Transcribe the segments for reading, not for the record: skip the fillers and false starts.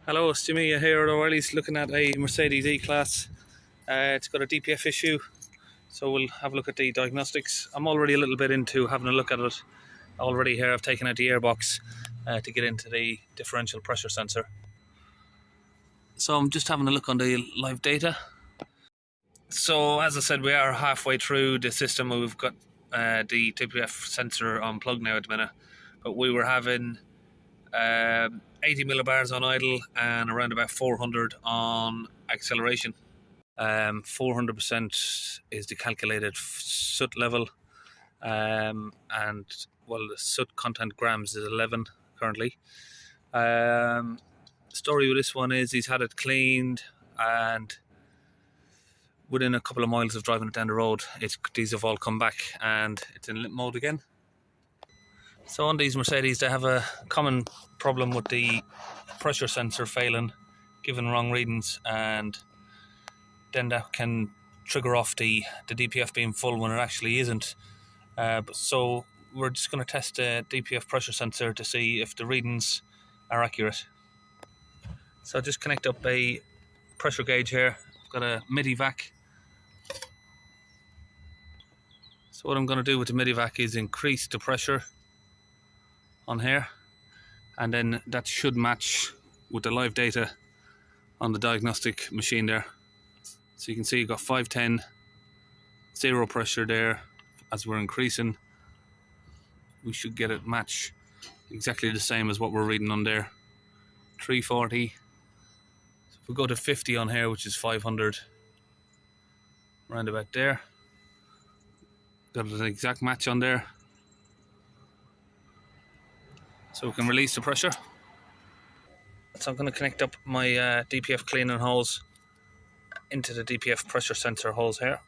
Hello, it's Jimmy here at O'Reilly's looking at a Mercedes E-Class. It's got a DPF issue, so we'll have a look at the diagnostics. I'm already a little bit into having a look at it. Already here I've taken out the airbox to get into the differential pressure sensor. So I'm just having a look on the live data. So as I said, we are halfway through the system. We've got the DPF sensor unplugged now at the minute, but we were having 80 millibars on idle and around about 400 on acceleration. 400% is the calculated soot level, and well, the soot content grams is 11 currently. Story with this one is he's had it cleaned, and within a couple of miles of driving it down the road, these have all come back and it's in limp mode again. So on these Mercedes, they have a common problem with the pressure sensor failing, giving wrong readings, and then that can trigger off the DPF being full when it actually isn't. So we're just going to test the DPF pressure sensor to see if the readings are accurate. So just connect up a pressure gauge here. I've got a midi-vac. So what I'm going to do with the midi-vac is increase the pressure on here, and then that should match with the live data on the diagnostic machine there. So you can see you've got 510, zero pressure there. As we're increasing, we should get it match exactly the same as what we're reading on there. 340. So if we go to 50 on here, which is 500, round about there, got an exact match on there. So we can release the pressure. So I'm going to connect up my DPF cleaning hose into the DPF pressure sensor hose here.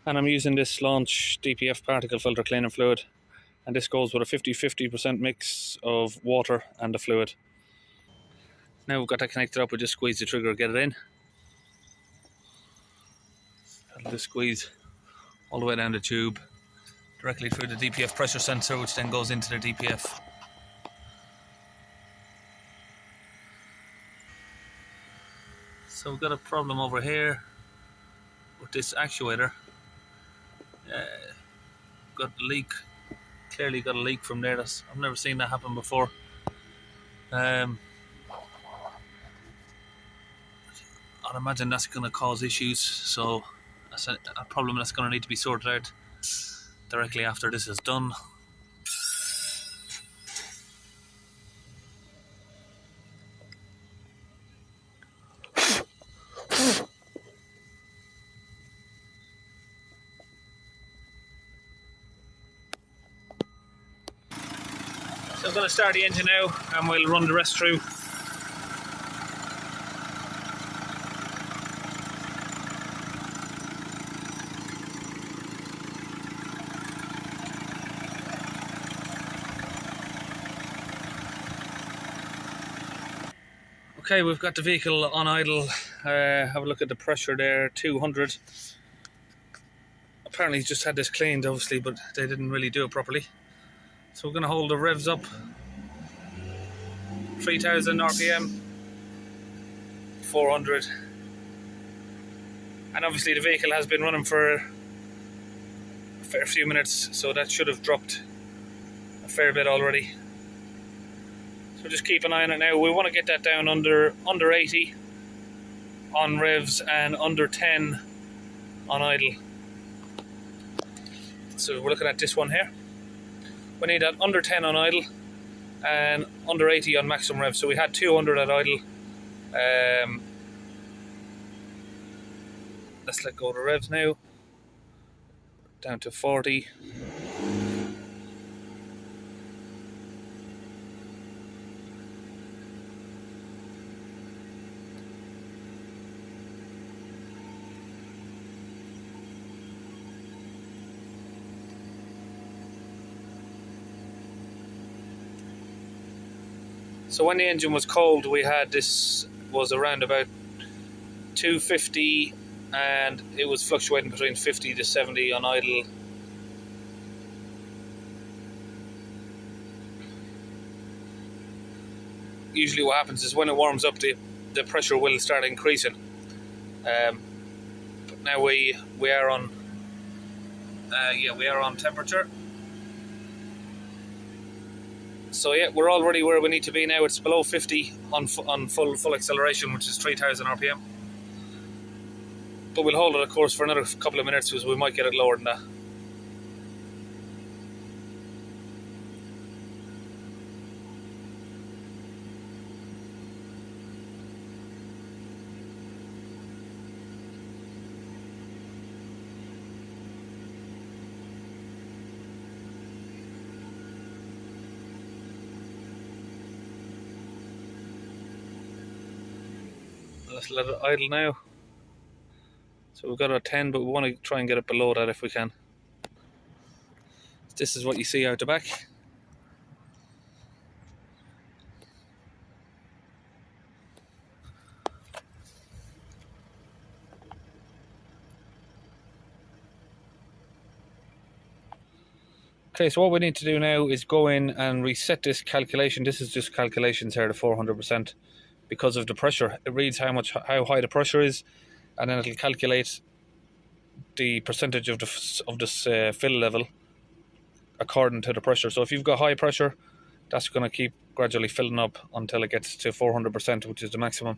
And I'm using this Launch DPF particle filter cleaning fluid. And this goes with a 50-50% mix of water and the fluid. Now we've got that connected up, we just squeeze the trigger, get it in. That'll just squeeze all the way down the tube, directly through the DPF pressure sensor, which then goes into the DPF. So we've got a problem over here with this actuator. Got a leak, clearly got a leak from there. I've never seen that happen before. I'd imagine that's going to cause issues, so that's a problem that's going to need to be sorted out directly after this is done. So I'm going to start the engine now and we'll run the rest through. Okay, we've got the vehicle on idle. Have a look at the pressure there, 200. Apparently he's just had this cleaned, obviously, but they didn't really do it properly. So we're going to hold the revs up. 3000 RPM, 400. And obviously the vehicle has been running for a fair few minutes, so that should have dropped a fair bit already. So just keep an eye on it now. We want to get that down under 80 on revs and under 10 on idle. So we're looking at this one here. We need that under 10 on idle and under 80 on maximum rev. So we had 200 at idle. Let's let go of the revs now. Down to 40. So when the engine was cold, we had this was around about 250 and it was fluctuating between 50 to 70 on idle. Usually what happens is when it warms up, the pressure will start increasing. But now we are on we are on temperature. So yeah, we're already where we need to be now. It's below 50 on full acceleration, which is 3000 RPM. But we'll hold it, of course, for another couple of minutes, because we might get it lower than that. Let's let it idle now. So we've got it at 10, but we want to try and get it below that if we can. This is what you see out the back. Okay, so what we need to do now is go in and reset this calculation. This is just calculations here to 400% because of the pressure. It reads how high the pressure is, and then it'll calculate the percentage of this fill level according to the pressure. So if you've got high pressure, that's going to keep gradually filling up until it gets to 400%, which is the maximum.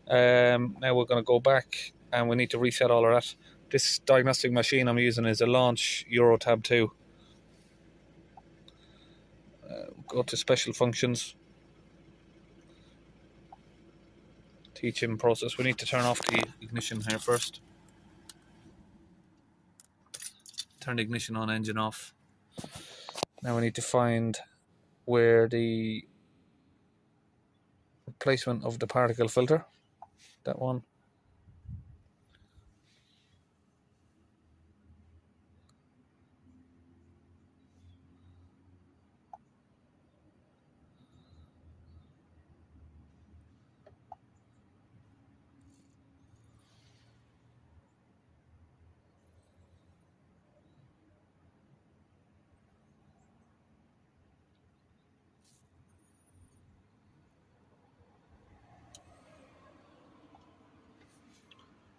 Now we're going to go back and we need to reset all of that. This diagnostic machine I'm using is a Launch Tab 2. Go to special functions, teaching process. We need to turn off the ignition here first. Turn the ignition on, engine off. Now we need to find where the replacement of the particle filter, that one.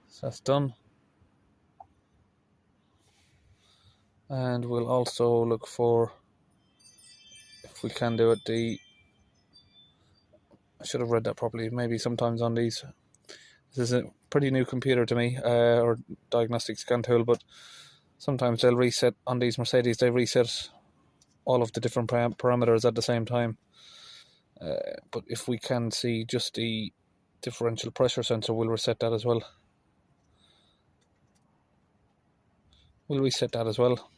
So that's done. And we'll also look for, if we can do it, I should have read that properly. Maybe sometimes on these, this is a pretty new computer to me, or diagnostic scan tool, but sometimes they'll reset on these Mercedes. They reset all of the different parameters at the same time. But if we can see just the differential pressure sensor, we'll reset that as well. We'll reset that as well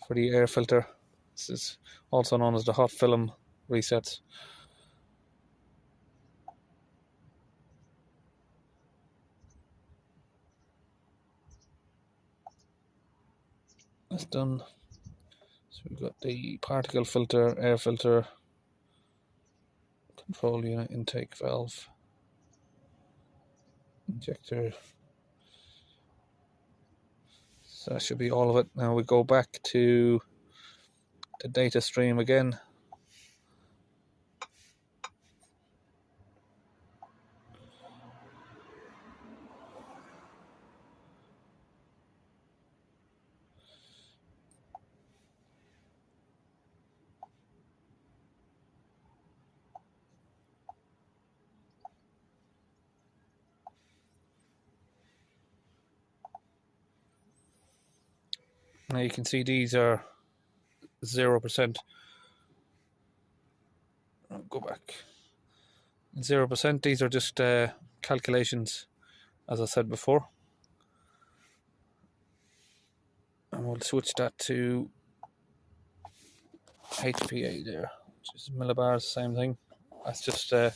for the air filter. This is also known as the hot film resets. That's done. So we've got the particle filter, air filter, control unit, intake valve, injector. So that should be all of it. Now we go back to the data stream again. Now you can see these are 0%. I'll go back. 0%. These are just calculations, as I said before. And we'll switch that to HPA there, which is millibars, same thing. That's just a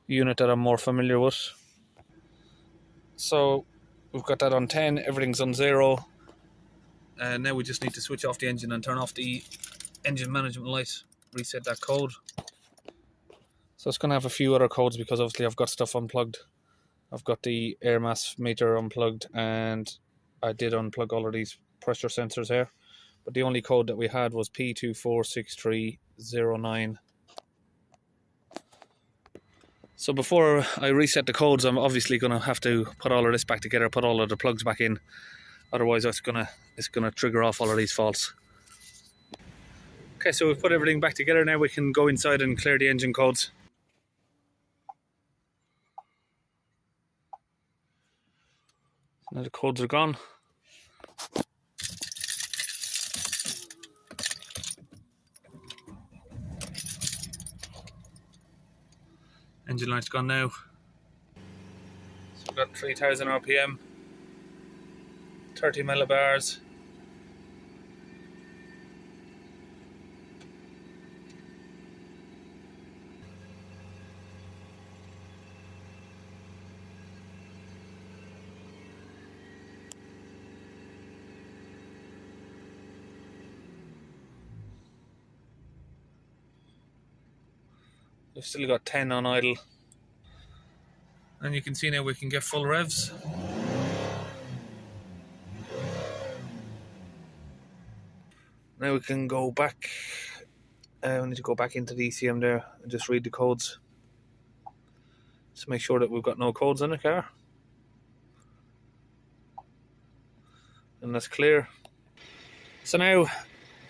unit that I'm more familiar with. So we've got that on 10, everything's on 0. And now we just need to switch off the engine and turn off the engine management light, reset that code. So it's going to have a few other codes because obviously I've got stuff unplugged. I've got the air mass meter unplugged, and I did unplug all of these pressure sensors here, but the only code that we had was P246309. So before I reset the codes, I'm obviously going to have to put all of this back together, put all of the plugs back in, otherwise it's gonna trigger off all of these faults. Okay, so we've put everything back together. Now we can go inside and clear the engine codes. Now the codes are gone. Engine light's gone now. So we've got 3000 RPM, 30 millibars. We've still got 10 on idle. And you can see now we can get full revs. Now we can go back. We need to go back into the ECM there and just read the codes. Just make sure that we've got no codes in the car. And that's clear. So now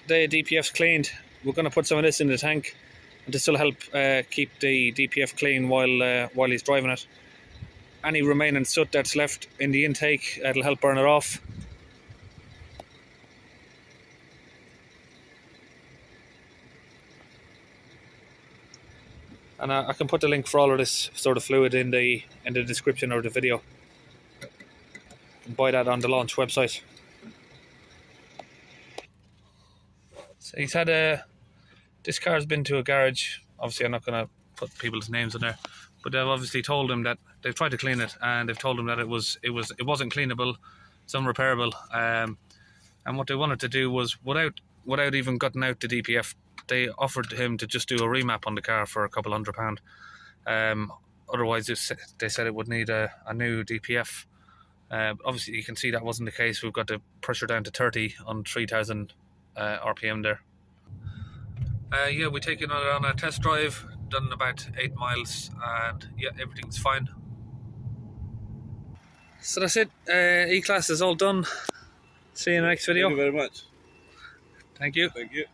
the DPF's cleaned. We're going to put some of this in the tank, and this will help keep the DPF clean while he's driving it. Any remaining soot that's left in the intake, it'll help burn it off. And I can put the link for all of this sort of fluid in the description or the video. You can buy that on the Launch website. So he's had this car's been to a garage. Obviously I'm not going to put people's names in there, but they've obviously told him that they've tried to clean it, and they've told him that it wasn't cleanable, it's unrepairable. And what they wanted to do was, without even cutting out the DPF, they offered him to just do a remap on the car for a couple £100. Otherwise they said it would need a new DPF. Obviously you can see that wasn't the case. We've got the pressure down to 30 on 3000 RPM there. Yeah, we taken it on a test drive, done about 8 miles, and yeah, everything's fine. So that's it. E-Class is all done. See you in the next video. Thank you very much. Thank you. Thank you.